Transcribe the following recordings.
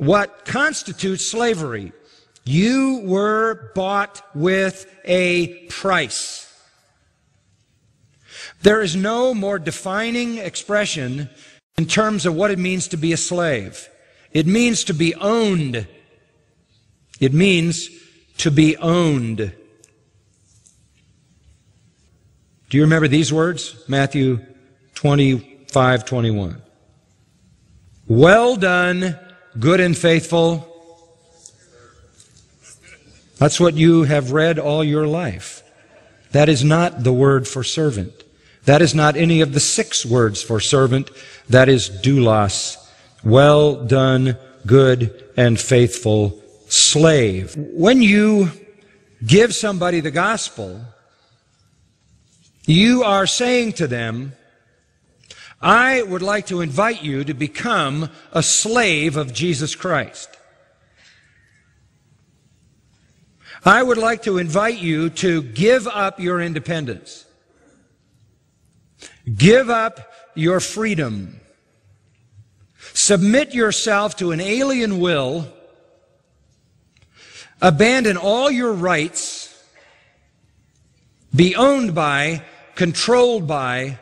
what constitutes slavery. You were bought with a price. There is no more defining expression in terms of what it means to be a slave. It means to be owned. It means to be owned. Do you remember these words? Matthew 25:21. Well done, good and faithful. That's what you have read all your life. That is not the word for servant. That is not any of the 6 words for servant. That is doulos. Well done, good and faithful slave. When you give somebody the gospel, you are saying to them, I would like to invite you to become a slave of Jesus Christ. I would like to invite you to give up your independence. Give up your freedom. Submit yourself to an alien will. Abandon all your rights. Be owned by, controlled by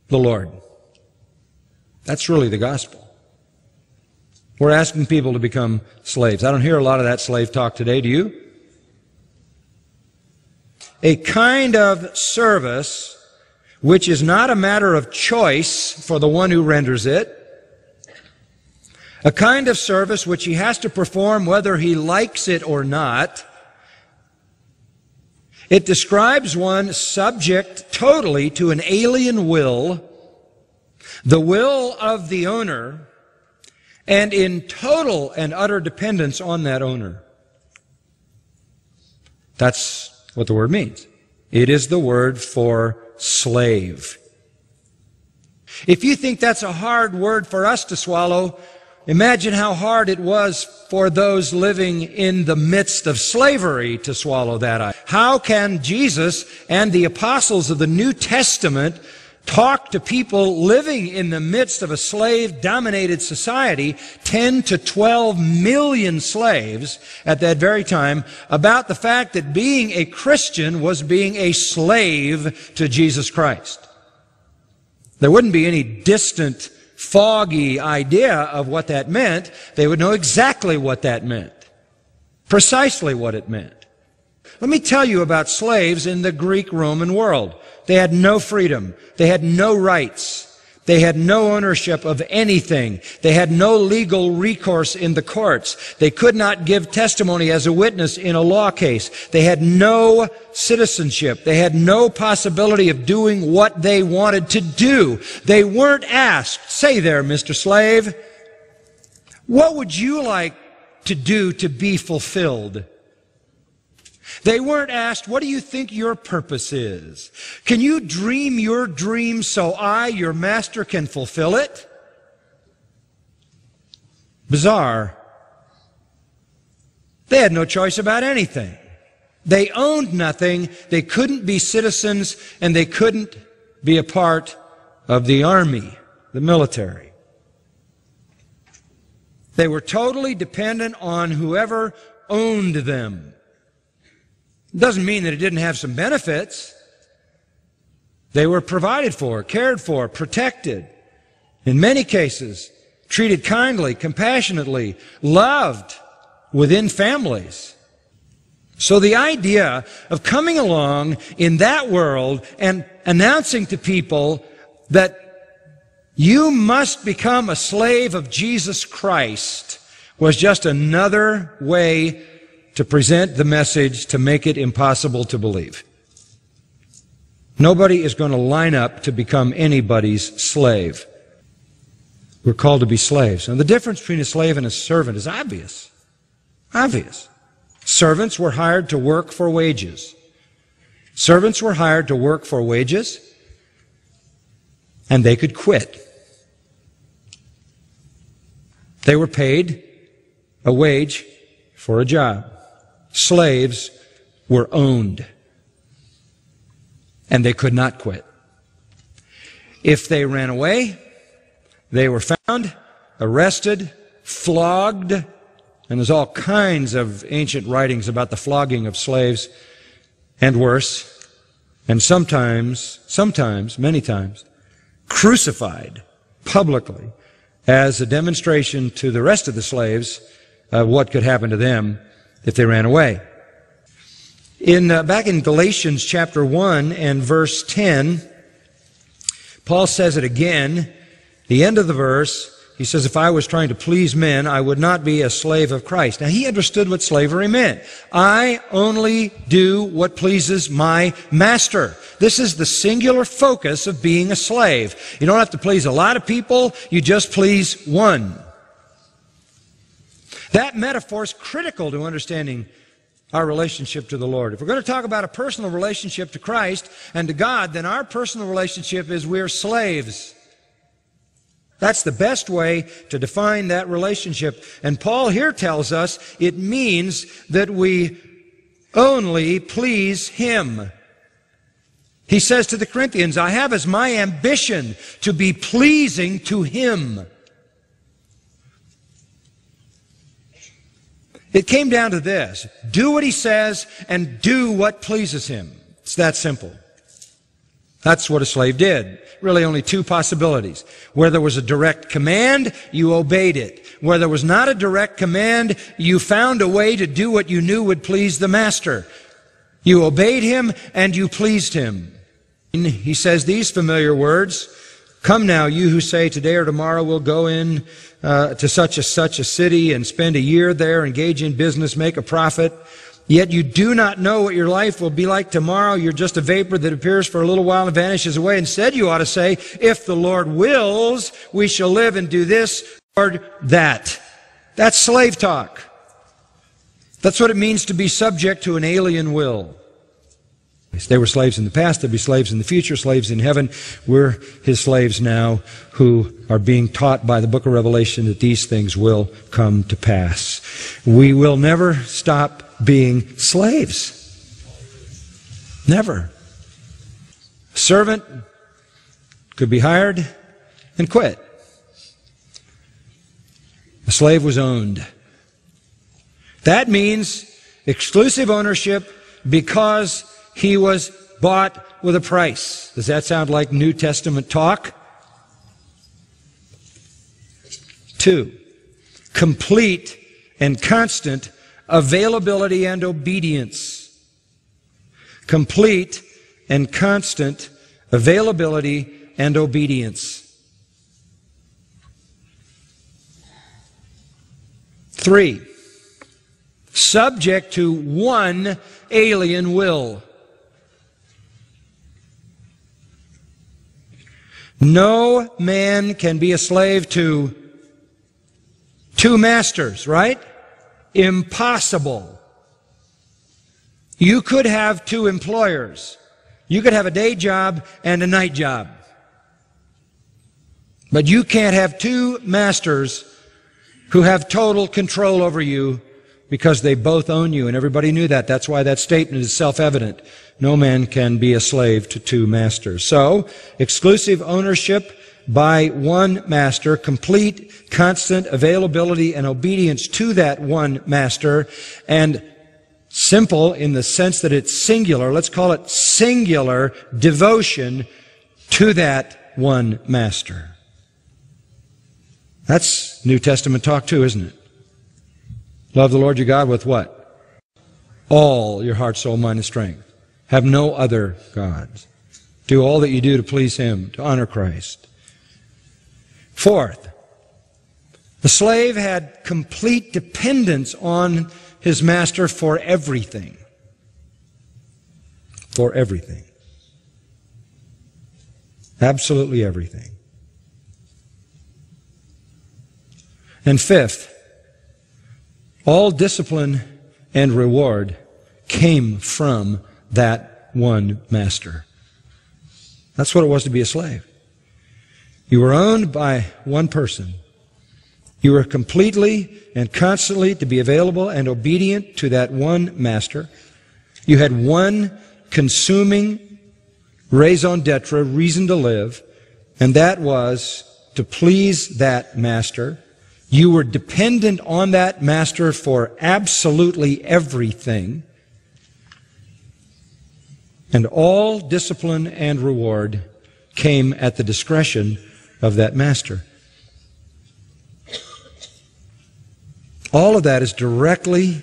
the Lord. That's really the gospel. We're asking people to become slaves. I don't hear a lot of that slave talk today, do you? A kind of service which is not a matter of choice for the one who renders it. A kind of service which he has to perform whether he likes it or not. It describes one subject totally to an alien will, the will of the owner, and in total and utter dependence on that owner. That's what the word means. It is the word for slave. If you think that's a hard word for us to swallow, imagine how hard it was for those living in the midst of slavery to swallow that. How can Jesus and the apostles of the New Testament talk to people living in the midst of a slave-dominated society, 10 to 12 million slaves at that very time, about the fact that being a Christian was being a slave to Jesus Christ? There wouldn't be any distant, foggy idea of what that meant. They would know exactly what that meant, precisely what it meant. Let me tell you about slaves in the Greek-Roman world. They had no freedom. They had no rights. They had no ownership of anything. They had no legal recourse in the courts. They could not give testimony as a witness in a law case. They had no citizenship. They had no possibility of doing what they wanted to do. They weren't asked, say there, Mr. Slave, what would you like to do to be fulfilled? They weren't asked, what do you think your purpose is? Can you dream your dream so I, your master, can fulfill it? Bizarre. They had no choice about anything. They owned nothing. They couldn't be citizens, and they couldn't be a part of the army, the military. They were totally dependent on whoever owned them. It doesn't mean that it didn't have some benefits. They were provided for, cared for, protected. In many cases, treated kindly, compassionately, loved within families. So the idea of coming along in that world and announcing to people that you must become a slave of Jesus Christ was just another way to present the message to make it impossible to believe. Nobody is going to line up to become anybody's slave. We're called to be slaves. And the difference between a slave and a servant is obvious. Obvious. Servants were hired to work for wages. Servants were hired to work for wages, and they could quit. They were paid a wage for a job. Slaves were owned, and they could not quit. If they ran away, they were found, arrested, flogged, and there's all kinds of ancient writings about the flogging of slaves, and worse, and sometimes, many times, crucified publicly as a demonstration to the rest of the slaves of what could happen to them if they ran away. Back in Galatians chapter 1 and verse 10, Paul says it again. The end of the verse, he says, if I was trying to please men, I would not be a slave of Christ. Now, he understood what slavery meant. I only do what pleases my master. This is the singular focus of being a slave. You don't have to please a lot of people, you just please one. That metaphor is critical to understanding our relationship to the Lord. If we're going to talk about a personal relationship to Christ and to God, then our personal relationship is we're slaves. That's the best way to define that relationship. And Paul here tells us it means that we only please Him. He says to the Corinthians, I have as my ambition to be pleasing to Him. It came down to this: do what He says and do what pleases Him. It's that simple. That's what a slave did. Really only two possibilities. Where there was a direct command, you obeyed it. Where there was not a direct command, you found a way to do what you knew would please the master. You obeyed him and you pleased him. He says these familiar words, come now, you who say today or tomorrow we'll go in to such a city and spend a year there, engage in business, make a profit. Yet you do not know what your life will be like tomorrow. You're just a vapor that appears for a little while and vanishes away. Instead, you ought to say, if the Lord wills, we shall live and do this or that. That's slave talk. That's what it means to be subject to an alien will. They were slaves in the past, they'll be slaves in the future, slaves in heaven. We're His slaves now who are being taught by the book of Revelation that these things will come to pass. We will never stop being slaves. Never. A servant could be hired and quit. A slave was owned. That means exclusive ownership because he was bought with a price. Does that sound like New Testament talk? 2, complete and constant availability and obedience. Complete and constant availability and obedience. 3, subject to one alien will. No man can be a slave to two masters, right? Impossible. You could have two employers. You could have a day job and a night job. But you can't have two masters who have total control over you because they both own you. And everybody knew that. That's why that statement is self-evident. No man can be a slave to two masters. So, exclusive ownership by one master, complete, constant availability and obedience to that one master, and simple in the sense that it's singular. Let's call it singular devotion to that one master. That's New Testament talk too, isn't it? Love the Lord your God with what? All your heart, soul, mind, and strength. Have no other gods. Do all that you do to please Him, to honor Christ. 4th, the slave had complete dependence on his master for everything. For everything. Absolutely everything. And 5th, all discipline and reward came from that one master. That's what it was to be a slave. You were owned by one person. You were completely and constantly to be available and obedient to that one master. You had one consuming raison d'etre, reason to live, and that was to please that master, You were dependent on that master for absolutely everything. And all discipline and reward came at the discretion of that master. All of that is directly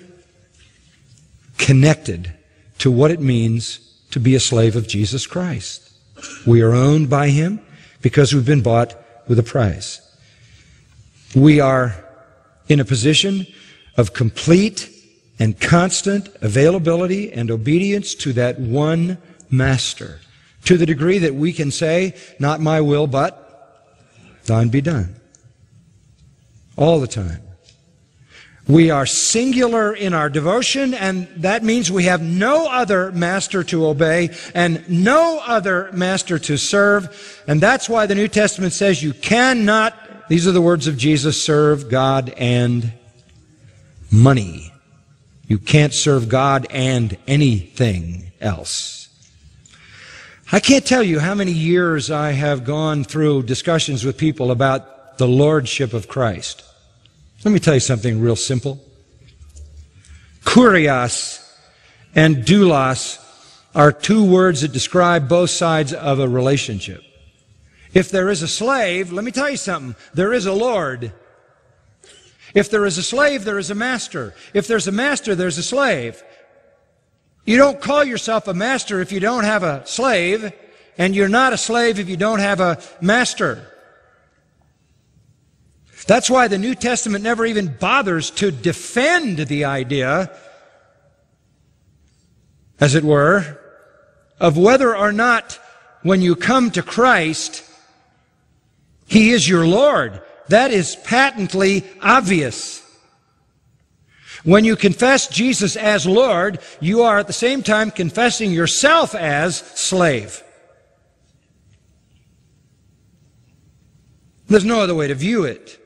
connected to what it means to be a slave of Jesus Christ. We are owned by Him because we've been bought with a price. We are in a position of complete and constant availability and obedience to that one master, to the degree that we can say, not my will, but thine be done. All the time. We are singular in our devotion, and that means we have no other master to obey and no other master to serve. And that's why the New Testament says you cannot, these are the words of Jesus, serve God and money. You can't serve God and anything else. I can't tell you how many years I have gone through discussions with people about the lordship of Christ. Let me tell you something real simple. Kurios and doulos are two words that describe both sides of a relationship. If there is a slave, let me tell you something, there is a Lord. If there is a slave, there is a master. If there's a master, there's a slave. You don't call yourself a master if you don't have a slave, and you're not a slave if you don't have a master. That's why the New Testament never even bothers to defend the idea, as it were, of whether or not when you come to Christ, He is your Lord. That is patently obvious. When you confess Jesus as Lord, you are at the same time confessing yourself as slave. There's no other way to view it.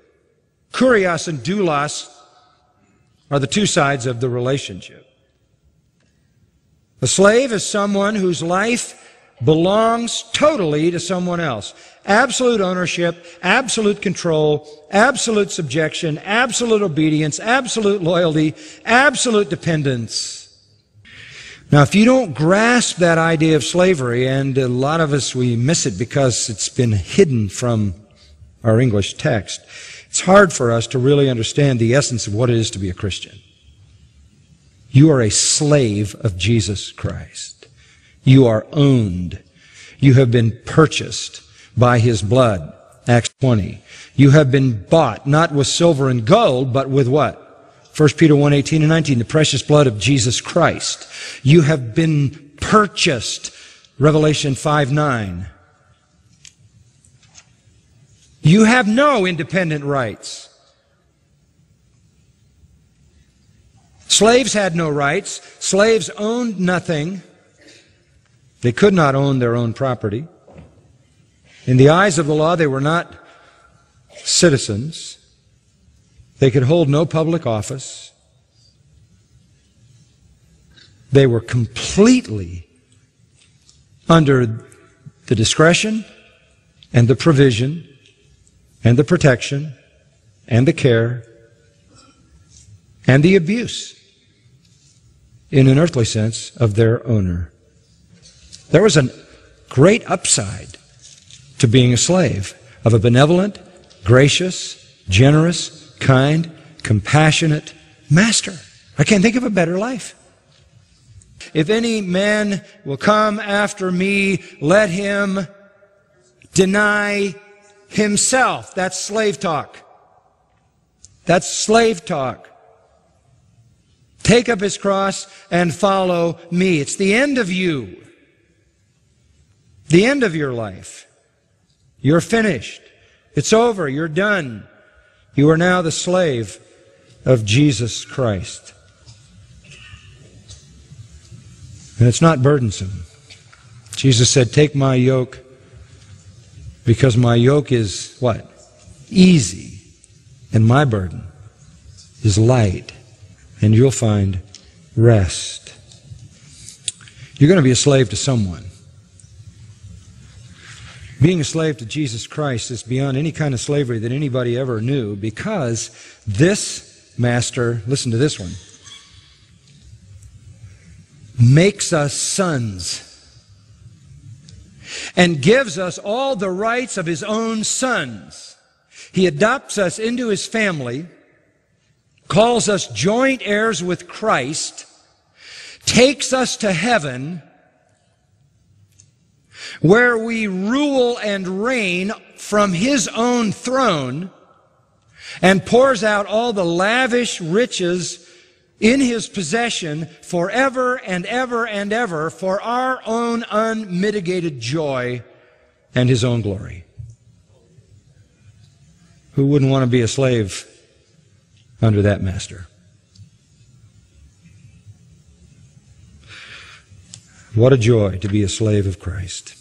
Kurios and doulos are the two sides of the relationship. A slave is someone whose life belongs totally to someone else. Absolute ownership, absolute control, absolute subjection, absolute obedience, absolute loyalty, absolute dependence. Now, if you don't grasp that idea of slavery, and a lot of us, we miss it because it's been hidden from our English text, it's hard for us to really understand the essence of what it is to be a Christian. You are a slave of Jesus Christ. You are owned. You have been purchased by His blood. Acts 20. You have been bought, not with silver and gold, but with what? 1 Peter 1:18 and 19, the precious blood of Jesus Christ. You have been purchased. Revelation 5:9. You have no independent rights. Slaves had no rights. Slaves owned nothing. They could not own their own property. In the eyes of the law, they were not citizens. They could hold no public office. They were completely under the discretion and the provision and the protection and the care and the abuse, in an earthly sense, of their owner. There was a great upside to being a slave of a benevolent, gracious, generous, kind, compassionate master. I can't think of a better life. If any man will come after me, let him deny himself. That's slave talk. That's slave talk. Take up his cross and follow me. It's the end of you. The end of your life. You're finished. It's over. You're done. You are now the slave of Jesus Christ. And it's not burdensome. Jesus said, take my yoke, because my yoke is what? Easy. And my burden is light. And you'll find rest. You're going to be a slave to someone. Being a slave to Jesus Christ is beyond any kind of slavery that anybody ever knew, because this master, listen to this one, makes us sons and gives us all the rights of His own sons. He adopts us into His family, calls us joint heirs with Christ, takes us to heaven, where we rule and reign from His own throne, and pours out all the lavish riches in His possession forever and ever and ever for our own unmitigated joy and His own glory. Who wouldn't want to be a slave under that master? What a joy to be a slave of Christ.